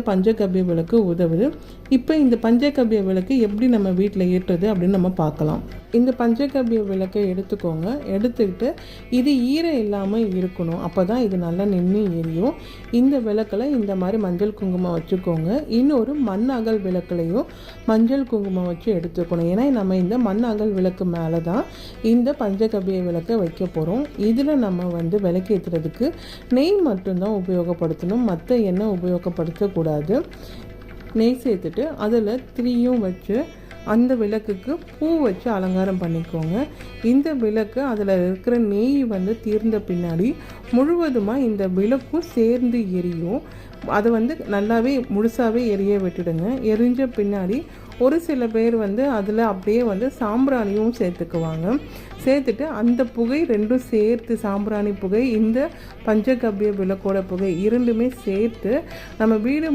பஞ்சகவ்ய விளக்கு உதவுது. இப்போ இந்த பஞ்சகவ்ய விளக்கு எப்படி நம்ம வீட்டில் ஏற்றுறது அப்படின்னு நம்ம பார்க்கலாம். இந்த பஞ்சகவ்ய விளக்கை எடுத்துக்கோங்க. எடுத்துக்கிட்டு இது ஈரம் இல்லாமல் இருக்கணும். அப்போ தான் இது நல்லா நின்று எரியும். இந்த விளக்கில் இந்த மாதிரி மஞ்சள் குங்குமம் வச்சுக்கோங்க. இன்னொரு மண் அகல் விளக்குலையும் மஞ்சள் குங்குமம் வச்சு எடுத்துக்கணும். ஏன்னா நம்ம இந்த மண் அகல் விளக்கு மேலே தான் இந்த பஞ்சகவ்ய விளக்கை வைக்க போகிறோம். இதில் நம்ம வந்து விளக்கேற்றுறதுக்கு நெய் மட்டும்தான் உபயோகப்படுத்தணும். மற்ற எண்ணெய் உபயோகப்படுத்தக்கூடாது. நெய் சேர்த்துட்டு அதில் திரியும் வச்சு அந்த விளக்குக்கு பூ வச்சு அலங்காரம் பண்ணிக்கோங்க. இந்த விளக்கு அதில் இருக்கிற நெய் வந்து தீர்ந்த பின்னாடி முழுவதுமாக இந்த விளக்கும் சேர்ந்து எரியும். அதை வந்து நல்லாவே முழுசாகவே எரிய விட்டுடுங்க. எரிஞ்ச பின்னாடி ஒரு சில பேர் வந்து அதில் அப்படியே வந்து சாம்பிராணியும் சேர்த்துக்குவாங்க. சேர்த்துட்டு அந்த புகை ரெண்டும் சேர்த்து, சாம்பிராணி புகை இந்த பஞ்சகவ்ய விளக்கோட புகை இரண்டுமே சேர்த்து நம்ம வீடு